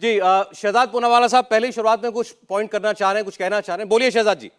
जी शहजाद पूनावाला साहब पहले ही शुरुआत में कुछ पॉइंट करना चाह रहे हैं, कुछ कहना चाह रहे हैं, बोलिए शहजाद जी।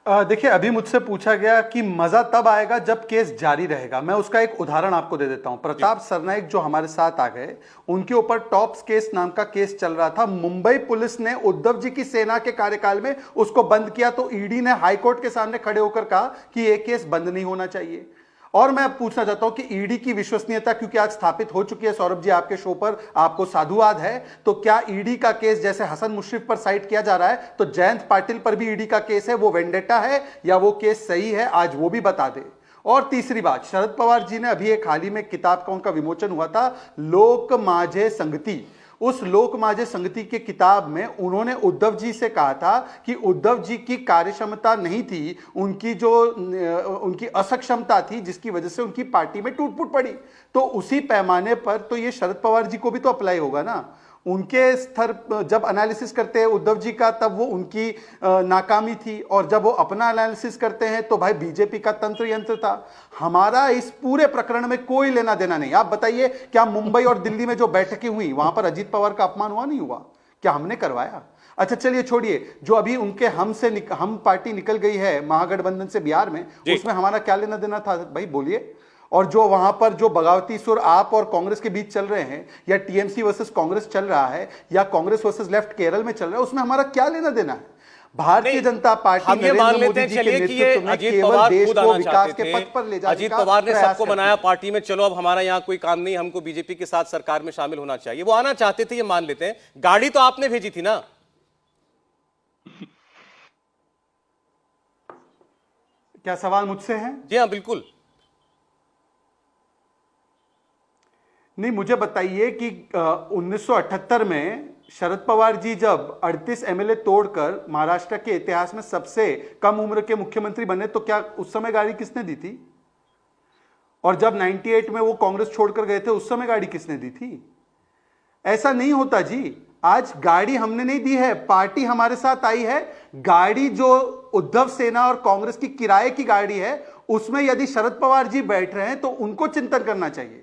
देखिए, अभी मुझसे पूछा गया कि मजा तब आएगा जब केस जारी रहेगा। मैं उसका एक उदाहरण आपको दे देता हूं। प्रताप सरनाइक जो हमारे साथ आ गए, उनके ऊपर टॉप्स केस नाम का केस चल रहा था। मुंबई पुलिस ने उद्धव जी की सेना के कार्यकाल में उसको बंद किया, तो ईडी ने हाईकोर्ट के सामने खड़े होकर कहा कि यह केस बंद नहीं होना चाहिए। और मैं पूछना चाहता हूं कि ईडी की विश्वसनीयता क्योंकि आज स्थापित हो चुकी है, सौरभ जी आपके शो पर आपको साधुवाद है, तो क्या ईडी का केस जैसे हसन मुश्रिफ पर साइट किया जा रहा है, तो जयंत पाटिल पर भी ईडी का केस है, वो वेंडेटा है या वो केस सही है, आज वो भी बता दे। और तीसरी बात, शरद पवार जी ने अभी एक हाल ही में किताब का उनका विमोचन हुआ था, लोक माझे संगति। उस लोक माझे संगति के किताब में उन्होंने उद्धव जी से कहा था कि उद्धव जी की कार्यक्षमता नहीं थी, उनकी असक्षमता थी, जिसकी वजह से उनकी पार्टी में टूट फूट पड़ी। तो उसी पैमाने पर तो ये शरद पवार जी को भी तो अप्लाई होगा ना। उनके स्तर जब एनालिसिस करते हैं उद्धव जी का, तब वो उनकी नाकामी थी, और जब वो अपना एनालिसिस करते हैं तो भाई बीजेपी का तंत्र यंत्र था। हमारा इस पूरे प्रकरण में कोई लेना देना नहीं। आप बताइए, क्या मुंबई और दिल्ली में जो बैठकें हुई वहां पर अजीत पवार का अपमान हुआ? नहीं हुआ। क्या हमने करवाया? अच्छा चलिए छोड़िए, जो अभी उनके हम पार्टी निकल गई है महागठबंधन से बिहार में, उसमें हमारा क्या लेना देना था भाई? बोलिए। और जो वहां पर जो बगावती सुर आप और कांग्रेस के बीच चल रहे हैं, या टीएमसी वर्सेस कांग्रेस चल रहा है, या कांग्रेस वर्सेस लेफ्ट केरल में चल रहा है, उसमें हमारा क्या लेना देना है? भारतीय जनता पार्टी नरेंद्र मोदी जी के नेतृत्व में केवल देश को विकास के पथ पर ले जाने अजीत पवार ने सबको बनाया पार्टी में, चलो अब हमारा यहाँ कोई काम नहीं, हमको बीजेपी के साथ सरकार में शामिल होना चाहिए। वो आना चाहते थे, ये मान लेते हैं। गाड़ी तो आपने भेजी थी ना? क्या सवाल मुझसे है? जी हाँ बिल्कुल। नहीं, मुझे बताइए कि 1978 में शरद पवार जी जब 38 एमएलए तोड़कर महाराष्ट्र के इतिहास में सबसे कम उम्र के मुख्यमंत्री बने, तो क्या उस समय गाड़ी किसने दी थी? और जब 98 में वो कांग्रेस छोड़कर गए थे, उस समय गाड़ी किसने दी थी? ऐसा नहीं होता जी। आज गाड़ी हमने नहीं दी है, पार्टी हमारे साथ आई है। गाड़ी जो उद्धव सेना और कांग्रेस की किराए की गाड़ी है, उसमें यदि शरद पवार जी बैठ रहे हैं तो उनको चिंतन करना चाहिए।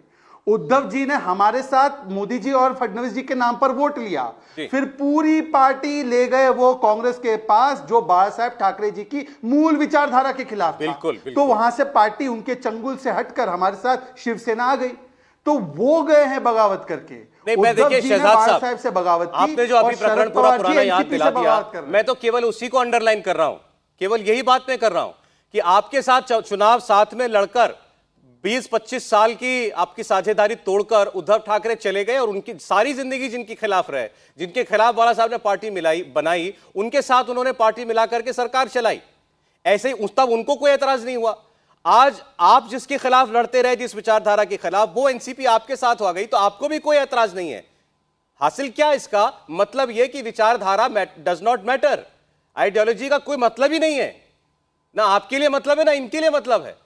उद्धव जी ने हमारे साथ मोदी जी और फडणवीस जी के नाम पर वोट लिया, फिर पूरी पार्टी ले गए वो कांग्रेस के पास, जो बाला साहेब ठाकरे जी की मूल विचारधारा के खिलाफ था। बिल्कुल। तो वहां से पार्टी उनके चंगुल से हटकर हमारे साथ शिवसेना आ गई, तो वो गए हैं बगावत करके। नहीं, मैं देखिए शहजाद साहब से बगावत की, आपने जो अभी प्रकरण पूरा पुराना याद दिला दिया, मैं तो केवल उसी को अंडरलाइन कर रहा हूं, केवल यही बात मैं कर रहा हूं कि आपके साथ चुनाव साथ में लड़कर 20-25 साल की आपकी साझेदारी तोड़कर उद्धव ठाकरे चले गए, और उनकी सारी जिंदगी जिनके खिलाफ रहे, जिनके खिलाफ बाला साहब ने पार्टी बनाई, उनके साथ उन्होंने पार्टी मिला करके सरकार चलाई। ऐसे ही तब उनको कोई एतराज नहीं हुआ। आज आप जिसके खिलाफ लड़ते रहे, जिस विचारधारा के खिलाफ, वो एनसीपी आपके साथ हो गई, तो आपको भी कोई एतराज नहीं है। हासिल क्या इसका मतलब यह कि विचारधारा डज नॉट मैटर, आइडियोलॉजी का कोई मतलब ही नहीं है। ना आपके लिए मतलब है, ना इनके लिए मतलब है।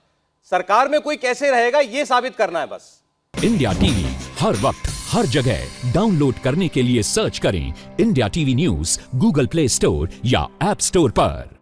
सरकार में कोई कैसे रहेगा, यह साबित करना है बस। इंडिया टीवी हर वक्त हर जगह डाउनलोड करने के लिए सर्च करें India TV news Google play store या ऐप स्टोर पर।